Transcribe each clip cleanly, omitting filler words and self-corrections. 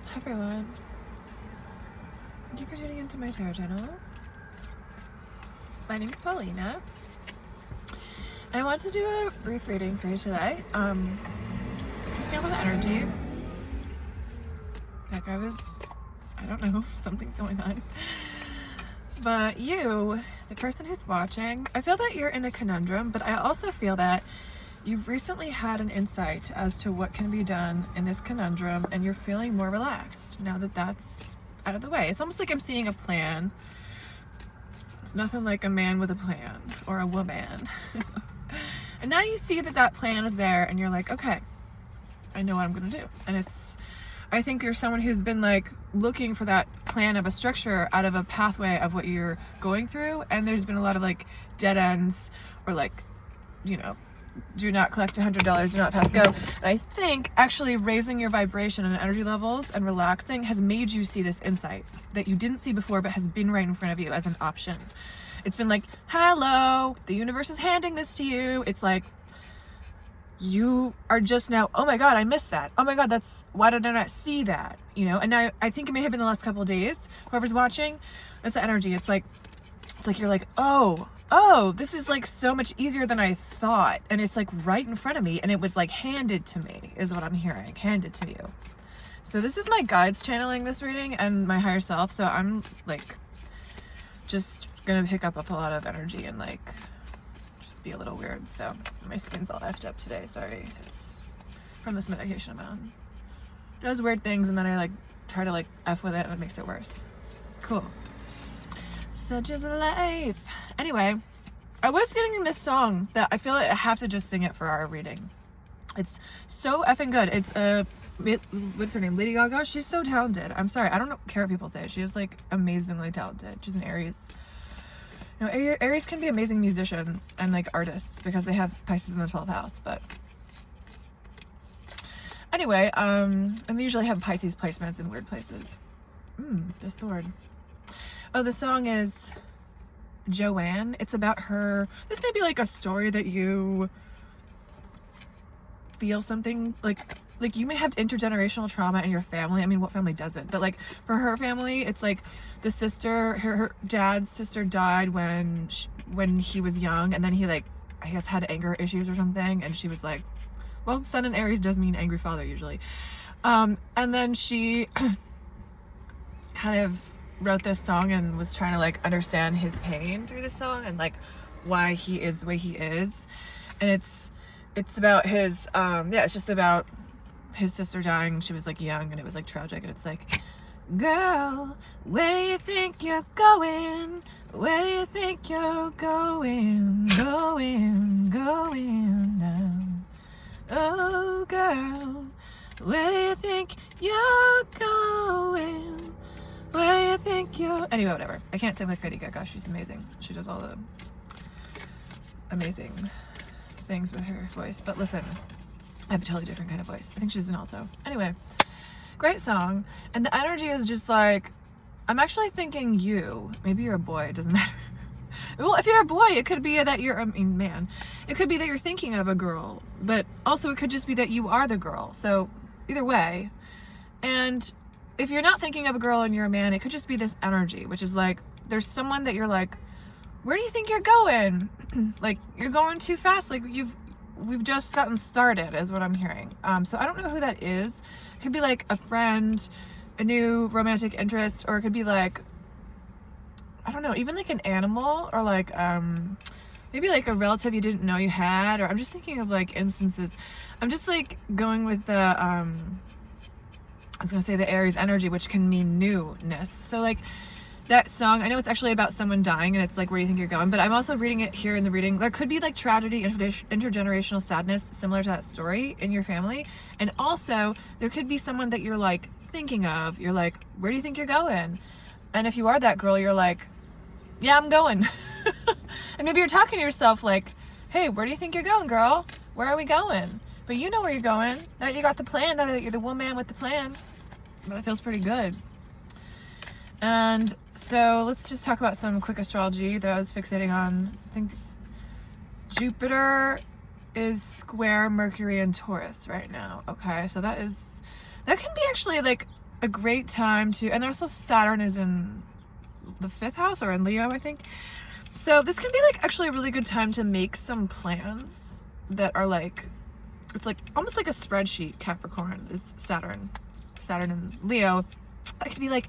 Hi everyone, thank you for tuning into my tarot channel. My name's Paulina, and I want to do a brief reading for you today. I can feel the energy. Like I don't know, something's going on. But you, the person who's watching, I feel that you're in a conundrum, but I also feel that you've recently had an insight as to what can be done in this conundrum, and you're feeling more relaxed now that that's out of the way. It's almost like I'm seeing a plan. It's nothing like a man with a plan, or a woman. And now you see that that plan is there, and you're like, okay, I know what I'm gonna do. And I think you're someone who's been like looking for that plan of a structure out of a pathway of what you're going through, and there's been a lot of like dead ends, or like, you know, do not collect $100, do not pass go. And I think actually raising your vibration and energy levels and relaxing has made you see this insight that you didn't see before, but has been right in front of you as an option. It's been like, hello, the universe is handing this to you. It's like, you are just now, oh my God, I missed that. Oh my God, why did I not see that? You know, and now I think it may have been the last couple of days, whoever's watching, that's the energy. It's like you're like, oh, this is like so much easier than I thought. And it's like right in front of me, and it was like handed to me, is what I'm hearing, handed to you. So this is my guides channeling this reading and my higher self. So I'm like, just gonna pick up a lot of energy and like, just be a little weird. So my skin's all effed up today, sorry. It's from this medication I'm on. It does weird things, and then I like try to like F with it, and it makes it worse. Cool. Such is life. Anyway, I was getting this song that I feel like I have to just sing it for our reading. It's so effing good. It's what's her name? Lady Gaga. She's so talented. I'm sorry, I don't care what people say. She is like amazingly talented. She's an Aries. You know, Aries can be amazing musicians and like artists because they have Pisces in the 12th house. But anyway, and they usually have Pisces placements in weird places. The sword. Oh, the song is Joanne. It's about her. This may be like a story that you feel something like you may have intergenerational trauma in your family. I mean, what family doesn't? But like for her family, it's like the sister, her dad's sister died when he was young, and then he like, I guess, had anger issues or something, and she was like, well, Sun in Aries does mean angry father usually. And then she kind of wrote this song and was trying to like understand his pain through the song and like why he is the way he is. And it's about his it's just about his sister dying. She was like young, and it was like tragic, and it's like, girl, where do you think you're going? Where do you think you're going now? Oh girl, where do you think you're going? Where do you think you're... Anyway, whatever. I can't sing like Lady Gaga. She's amazing. She does all the amazing things with her voice. But listen, I have a totally different kind of voice. I think she's an alto. Anyway, great song. And the energy is just like, I'm actually thinking you. Maybe you're a boy. It doesn't matter. Well, if you're a boy, it could be that you're... I mean, man. It could be that you're thinking of a girl. But also it could just be that you are the girl. So either way. And if you're not thinking of a girl and you're a man, it could just be this energy, which is like, there's someone that you're like, where do you think you're going? Like, you're going too fast. Like, we've just gotten started, is what I'm hearing. So I don't know who that is. It could be like a friend, a new romantic interest, or it could be like, I don't know, even like an animal, or like, maybe like a relative you didn't know you had, or I'm just thinking of like instances. I'm just like going with the, I was gonna say the Aries energy, which can mean newness. So like that song, I know it's actually about someone dying, and it's like, where do you think you're going? But I'm also reading it here in the reading. There could be like tragedy, intergenerational sadness, similar to that story in your family. And also there could be someone that you're like thinking of. You're like, where do you think you're going? And if you are that girl, you're like, yeah, I'm going. And maybe you're talking to yourself like, hey, where do you think you're going, girl? Where are we going? But you know where you're going. Now that you got the plan, now that you're the woman with the plan. But it feels pretty good. And so let's just talk about some quick astrology that I was fixating on. I think Jupiter is square Mercury and Taurus right now. Okay, so that can be actually like a great time to, and also Saturn is in the 5th house or in Leo, I think. So this can be like actually a really good time to make some plans that are like, it's like almost like a spreadsheet. Capricorn is Saturn in Leo. It could be like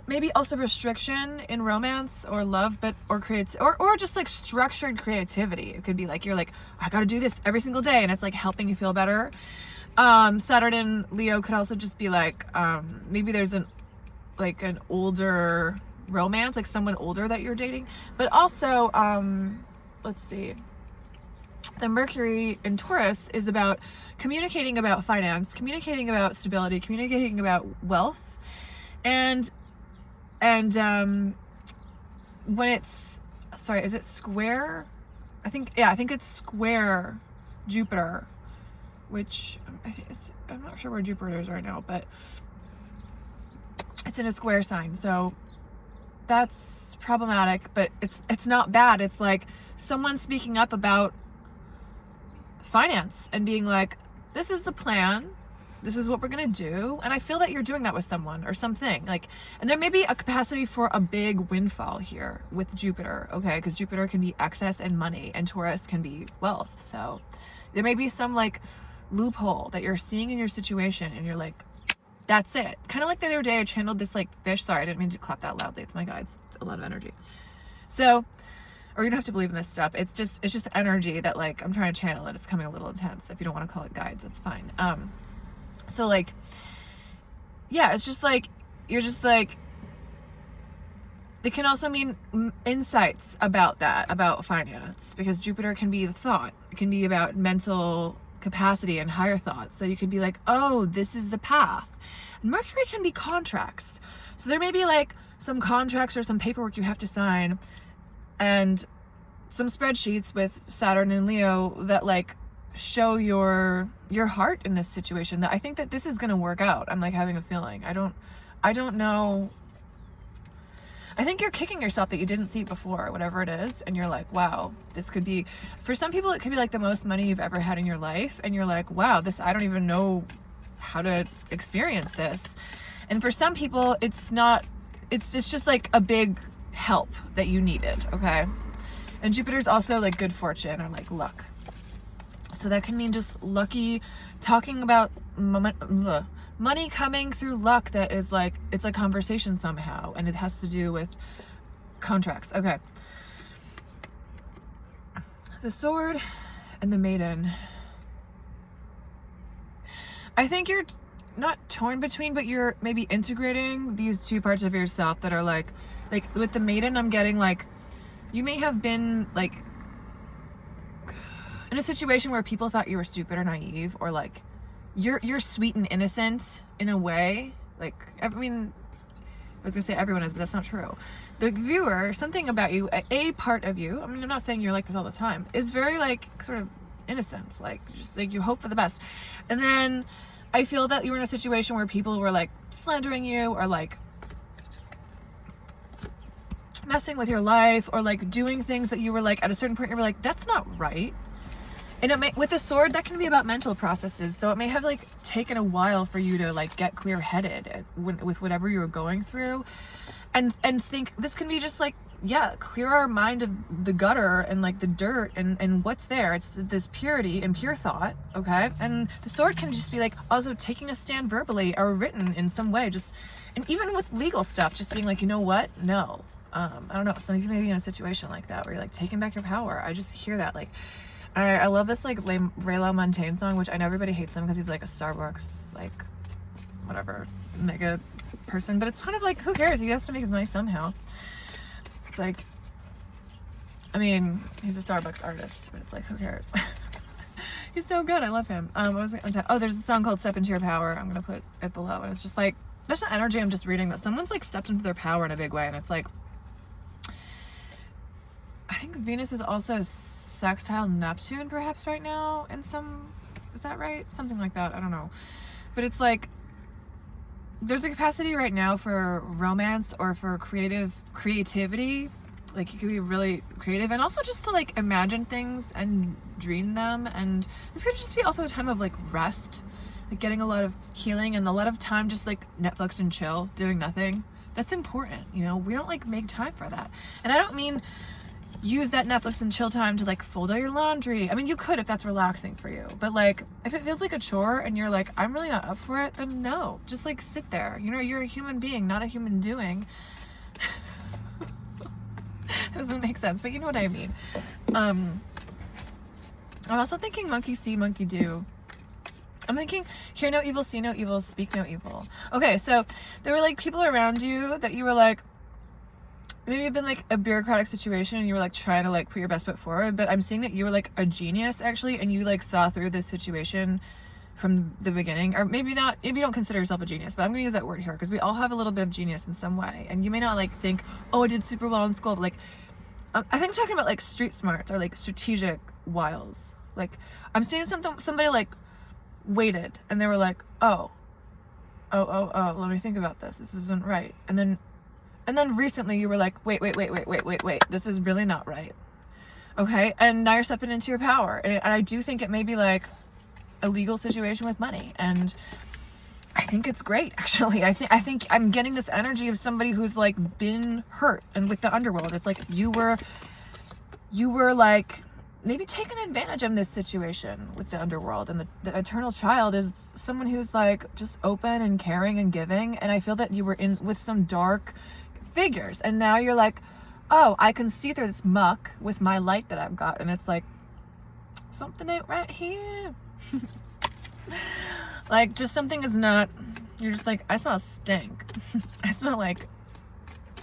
maybe also restriction in romance or love, but or just like structured creativity. It could be like you're like, I gotta do this every single day, and it's like helping you feel better. Saturn in Leo could also just be like, maybe there's an older romance, like someone older that you're dating, but also let's see, the Mercury in Taurus is about communicating about finance, communicating about stability, communicating about wealth, and when it's, sorry, is it square? I think it's square Jupiter, which I'm not sure where Jupiter is right now, but it's in a square sign, so that's problematic, but it's not bad. It's like someone speaking up about finance and being like, this is the plan, this is what we're gonna do. And I feel that you're doing that with someone or something, like, and there may be a capacity for a big windfall here with Jupiter, okay, because Jupiter can be excess and money, and Taurus can be wealth. So there may be some like loophole that you're seeing in your situation, and you're like, that's it. Kind of like the other day I channeled this like fish. Sorry, I didn't mean to clap that loudly. It's my guides. It's a lot of energy. So, or you don't have to believe in this stuff. It's just energy that like I'm trying to channel, and it's coming a little intense. If you don't want to call it guides, that's fine. So like, yeah, it's just like, you're just like, it can also mean insights about that, about finance, because Jupiter can be the thought. It can be about mental capacity and higher thoughts. So you could be like, oh, this is the path. And Mercury can be contracts. So there may be like some contracts or some paperwork you have to sign, and some spreadsheets with Saturn and Leo that like show your heart in this situation, that I think that this is going to work out. I'm like having a feeling. I don't know. I think you're kicking yourself that you didn't see it before, whatever it is, and you're like, wow, this could be, for some people it could be like the most money you've ever had in your life, and you're like, wow, this, I don't even know how to experience this. And for some people it's not, it's just like a big help that you needed, okay? And Jupiter's also like good fortune or like luck. So that can mean just lucky, talking about money coming through luck that is like, it's a conversation somehow, and it has to do with contracts. Okay. The Sword and the Maiden. I think you're not torn between, but you're maybe integrating these two parts of yourself that are like with the Maiden, I'm getting like, you may have been like in a situation where people thought you were stupid or naive, or like you're sweet and innocent in a way. Like, I mean, I was gonna say everyone is, but that's not true. The viewer, something about you, a part of you, I mean, I'm not saying you're like this all the time, is very like sort of innocent, like just like you hope for the best. And then I feel that you were in a situation where people were like slandering you, or like messing with your life, or like doing things that you were like, at a certain point you were like, that's not right. And it may, with the Sword, that can be about mental processes. So it may have like taken a while for you to like get clear-headed with whatever you were going through, and think this can be just like, yeah, clear our mind of the gutter and like the dirt and what's there. It's this purity and pure thought, okay? And the Sword can just be like also taking a stand verbally or written in some way, just, and even with legal stuff, just being like, you know what? No. I don't know. Some of you may be in a situation like that where you're like taking back your power. I just hear that. Like, I love this like Rayla Montaigne song, which I know everybody hates him because he's like a Starbucks, like, whatever, mega person. But it's kind of like, who cares? He has to make his money somehow. It's like, I mean, he's a Starbucks artist, but it's like, who cares? He's so good. I love him. What was I gonna tell? Oh, there's a song called Step Into Your Power. I'm gonna put it below. And it's just like, there's an energy I'm just reading that someone's like stepped into their power in a big way. And it's like, I think Venus is also sextile Neptune perhaps right now in some, is that right? Something like that. I don't know. But it's like, there's a capacity right now for romance or for creativity. Like, you could be really creative, and also just to like imagine things and dream them. And this could just be also a time of like rest like getting a lot of healing and a lot of time just like Netflix and chill, doing nothing. That's important, you know? We don't like make time for that. And I don't mean use that Netflix and chill time to like fold out your laundry. I mean, you could if that's relaxing for you, but like if it feels like a chore and you're like, I'm really not up for it, then no, just like sit there. You know, you're a human being, not a human doing. It doesn't make sense, but you know what I mean. I'm also thinking monkey see, monkey do. I'm thinking hear no evil, see no evil, speak no evil. Okay, so there were like people around you that you were like, maybe you've been like a bureaucratic situation and you were like trying to like put your best foot forward, but I'm seeing that you were like a genius actually, and you like saw through this situation from the beginning. Or maybe not, maybe you don't consider yourself a genius, but I'm gonna use that word here because we all have a little bit of genius in some way. And you may not like think, oh, I did super well in school, but like I think I'm talking about like street smarts or like strategic wiles. Like I'm seeing somebody like waited and they were like, oh, let me think about this. This isn't right. And then recently you were like, wait, this is really not right. Okay, and now you're stepping into your power. And I do think it may be like a legal situation with money. And I think it's great, actually. I think I'm getting this energy of somebody who's like been hurt. And with the underworld, it's like you were like maybe taking advantage of this situation with the underworld. And the eternal child is someone who's like just open and caring and giving. And I feel that you were in with some dark figures, and now you're like, oh, I can see through this muck with my light that I've got. And it's like, something ain't right here. Like just something is not, you're just like, I smell stink. I smell like,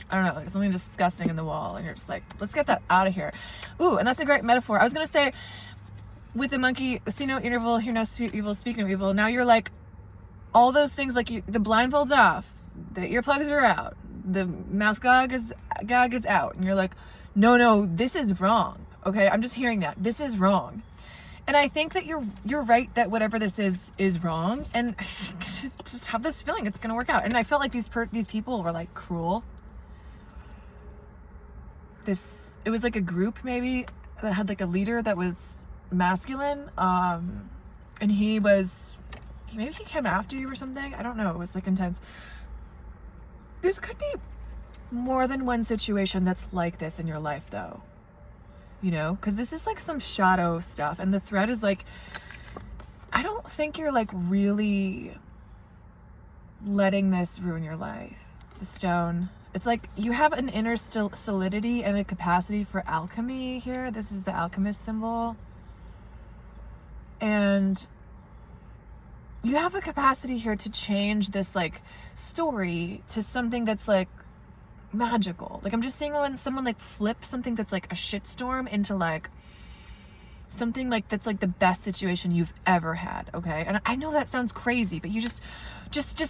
I don't know, like something disgusting in the wall, and you're just like, let's get that out of here. Ooh, and that's a great metaphor. I was gonna say with the monkey, see no evil, hear no evil, speak no evil. Now you're like all those things, like the blindfold's off, the earplugs are out, the mouth gag is out, and you're like, no, this is wrong. Okay, I'm just hearing that this is wrong. And I think that you're right that whatever this is wrong, and I just have this feeling it's gonna work out. And I felt like these people were like cruel. It was like a group maybe that had like a leader that was masculine, and maybe he came after you or something. I don't know. It was like intense. This could be more than one situation that's like this in your life though. You know, because this is like some shadow stuff, and the thread is like, I don't think you're like really letting this ruin your life. The stone, it's like you have an inner solidity and a capacity for alchemy here. This is the alchemist symbol, and you have a capacity here to change this like story to something that's like magical. Like I'm just seeing when someone like flips something that's like a shitstorm into like something like that's like the best situation you've ever had. Okay, and I know that sounds crazy, but you just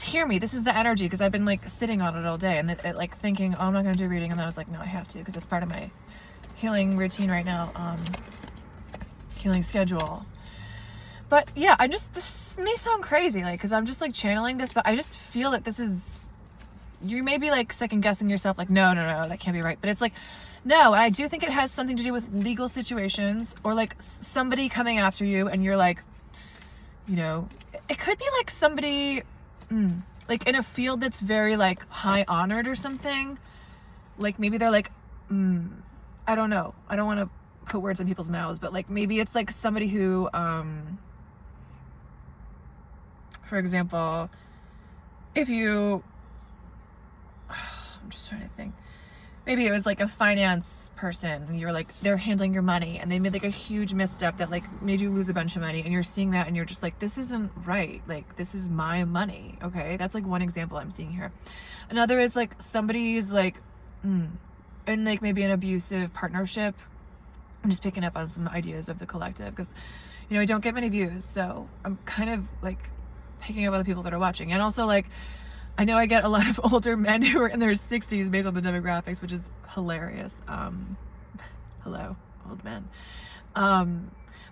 hear me. This is the energy, because I've been like sitting on it all day, and like thinking, oh, I'm not gonna do a reading, and then I was like, no, I have to, because it's part of my healing routine right now, healing schedule. But yeah, this may sound crazy, like, because I'm just like channeling this, but I just feel that this is, you may be like second guessing yourself, like, no, that can't be right. But it's like, no, I do think it has something to do with legal situations, or like somebody coming after you, and you're like, you know, it could be like somebody, like in a field that's very like high honored or something. Like maybe they're like, I don't know. I don't want to put words in people's mouths, but like maybe it's like somebody who, for example, if you, I'm just trying to think. Maybe it was like a finance person, and you're like, they're handling your money, and they made like a huge misstep that like made you lose a bunch of money, and you're seeing that, and you're just like, this isn't right. Like, this is my money. Okay, that's like one example I'm seeing here. Another is like somebody's like, in like maybe an abusive partnership. I'm just picking up on some ideas of the collective, because you know I don't get many views, so I'm kind of like picking up other people that are watching. And also like, I know I get a lot of older men who are in their 60s based on the demographics, which is hilarious. Hello, old men. But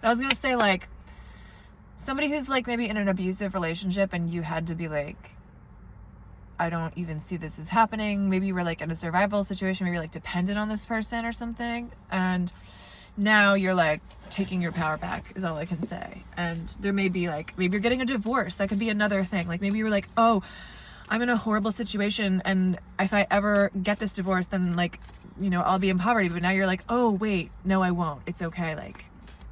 I was gonna say, like, somebody who's like maybe in an abusive relationship, and you had to be like, I don't even see this as happening. Maybe you were like in a survival situation, maybe you're like dependent on this person or something, and now you're like taking your power back is all I can say. And there may be like, maybe you're getting a divorce. That could be another thing. Like maybe you're like, oh, I'm in a horrible situation, and if I ever get this divorce, then like, you know, I'll be in poverty. But now you're like, oh wait, no, I won't. It's okay. Like,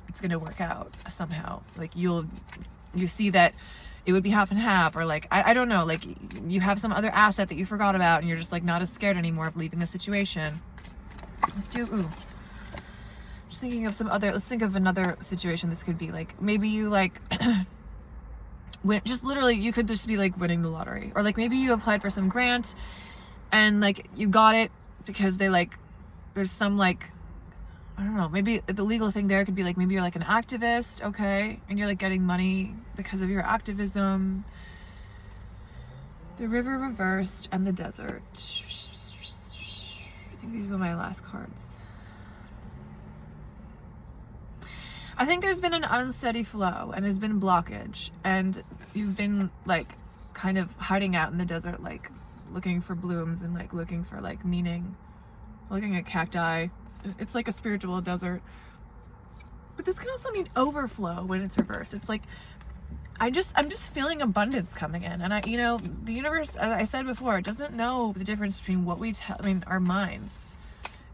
it's gonna work out somehow. Like you see that it would be half and half, or like, I don't know, like you have some other asset that you forgot about, and you're just like not as scared anymore of leaving the situation. Let's do, ooh. Just thinking of some other, let's think of another situation this could be. Like maybe you like, just literally you could just be like winning the lottery, or like maybe you applied for some grant and like you got it because they like, there's some like, I don't know, maybe the legal thing there could be like, maybe you're like an activist, okay, and you're like getting money because of your activism. The river reversed and the desert. I think these were my last cards. I think there's been an unsteady flow and there's been blockage, and you've been like kind of hiding out in the desert, like looking for blooms and like looking for like meaning, looking at cacti. It's like a spiritual desert. But this can also mean overflow when it's reversed. It's like I'm just feeling abundance coming in, and you know, the universe, as I said before, it doesn't know the difference between what we tell, our minds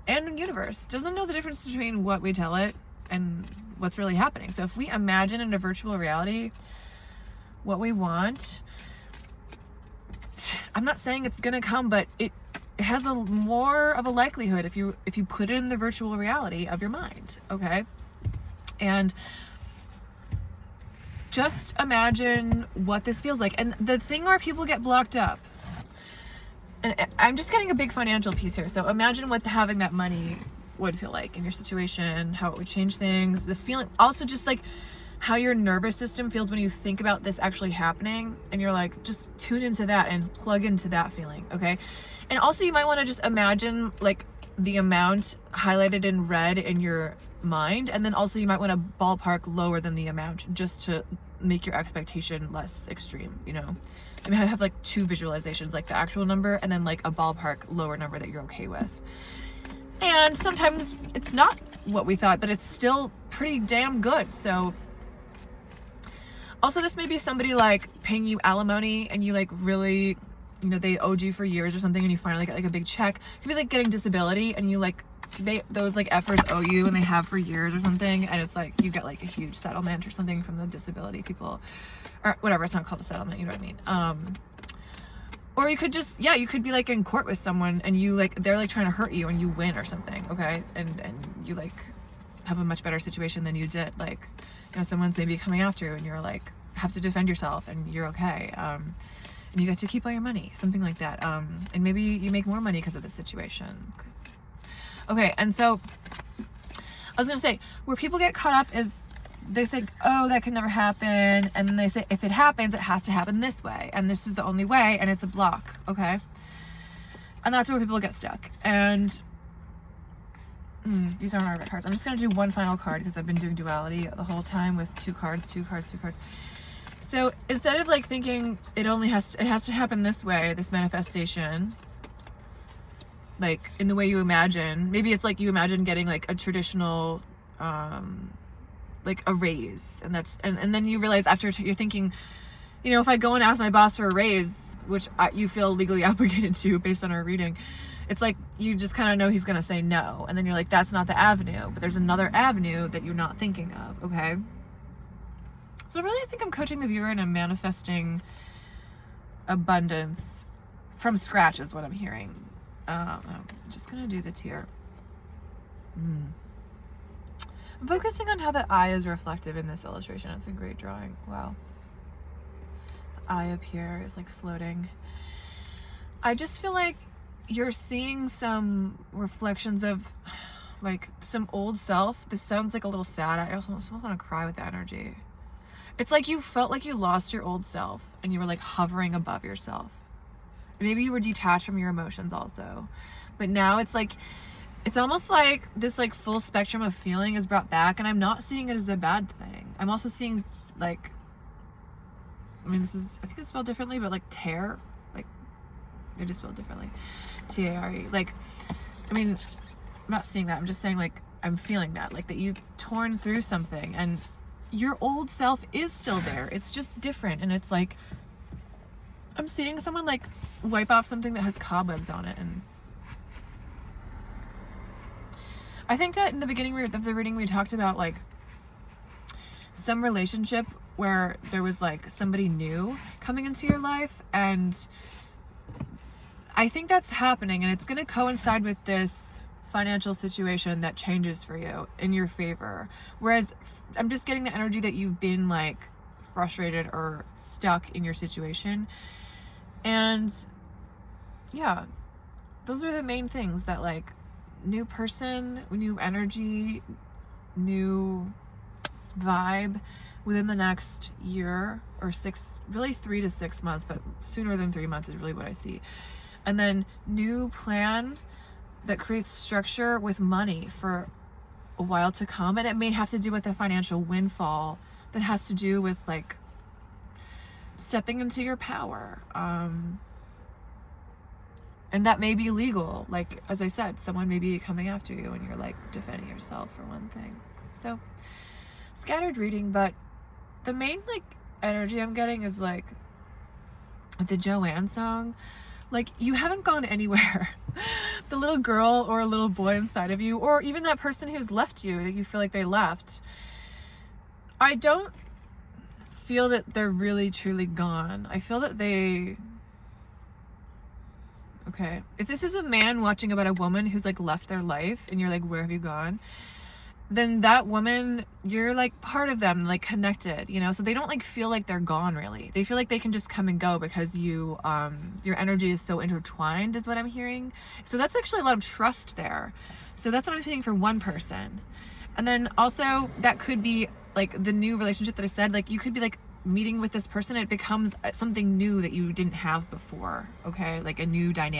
and the universe doesn't know the difference between what we tell it and what's really happening. So if we imagine in a virtual reality what we want, I'm not saying it's gonna come, but it has a more of a likelihood if you put it in the virtual reality of your mind, okay? And just imagine what this feels like. And the thing where people get blocked up, and I'm just getting a big financial piece here. So imagine what having that money would feel like in your situation, how it would change things, the feeling, also just like how your nervous system feels when you think about this actually happening, and you're like, just tune into that and plug into that feeling, okay? And also you might want to just imagine like the amount highlighted in red in your mind, and then also you might want to ballpark lower than the amount just to make your expectation less extreme, you know? I mean, I have like two visualizations, like the actual number and then like a ballpark lower number that you're okay with. And sometimes it's not what we thought, but it's still pretty damn good. So also this may be somebody like paying you alimony, and you like really, you know, they owed you for years or something, and you finally get like a big check. It could be like getting disability, and you like, those like efforts owe you, and they have for years or something, and it's like you get like a huge settlement or something from the disability people, or whatever. It's not called a settlement, you know what I mean? Or you could just, yeah, you could be like in court with someone, and you like, they're like trying to hurt you and you win or something, okay? And you like have a much better situation than you did. Like, you know, someone's maybe coming after you and you're like, have to defend yourself and you're okay. And you get to keep all your money, something like that. And maybe you make more money because of this situation. Okay, and so I was gonna say, where people get caught up is they say, oh, that could never happen, and then they say, if it happens, it has to happen this way, and this is the only way, and it's a block, okay? And that's where people get stuck. And these aren't my red cards. I'm just gonna do one final card because I've been doing duality the whole time with two cards. So instead of like thinking it has to happen this way, this manifestation, like in the way you imagine, maybe it's like you imagine getting like a traditional like a raise, and that's and then you realize after you're thinking, you know, if I go and ask my boss for a raise, which you feel legally obligated to based on our reading, it's like you just kind of know he's gonna say no, and then you're like, that's not the avenue, but there's another avenue that you're not thinking of, okay? So really I think I'm coaching the viewer into manifesting abundance from scratch is what I'm hearing. I'm just gonna do the tear. I'm focusing on how the eye is reflective in this illustration. It's a great drawing. Wow. The eye up here is like floating. I just feel like you're seeing some reflections of like some old self. This sounds like a little sad. I almost want to cry with that energy. It's like you felt like you lost your old self and you were like hovering above yourself. Maybe you were detached from your emotions also. But now it's like, it's almost like this like full spectrum of feeling is brought back, and I'm not seeing it as a bad thing. I'm also seeing like, I mean, this is, I think it's spelled differently, but like tear, like it is spelled differently. T-A-R-E. Like, I mean, I'm not seeing that. I'm just saying like, I'm feeling that, like that you've torn through something and your old self is still there. It's just different. And it's like, I'm seeing someone like wipe off something that has cobwebs on it. And I think that in the beginning of the reading, we talked about like some relationship where there was like somebody new coming into your life, and I think that's happening, and it's going to coincide with this financial situation that changes for you in your favor. Whereas I'm just getting the energy that you've been like frustrated or stuck in your situation. And yeah, those are the main things, that like new person, new energy, new vibe within the next year or 3 to 6 months, but sooner than 3 months is really what I see. And then new plan that creates structure with money for a while to come. And it may have to do with a financial windfall that has to do with like stepping into your power. And that may be legal. Like, as I said, someone may be coming after you and you're like defending yourself for one thing. So scattered reading, but the main like energy I'm getting is like the Joanne song. Like, you haven't gone anywhere. The little girl or a little boy inside of you, or even that person who's left you, that you feel like they left, I don't feel that they're really truly gone. I feel that okay, if this is a man watching about a woman who's like left their life and you're like, where have you gone? Then that woman, you're like part of them, like connected, you know? So they don't like feel like they're gone really. They feel like they can just come and go because you, your energy is so intertwined, is what I'm hearing. So that's actually a lot of trust there. So that's what I'm feeling for one person. And then also that could be like the new relationship that I said, like you could be like meeting with this person, it becomes something new that you didn't have before, okay? Like a new dynamic.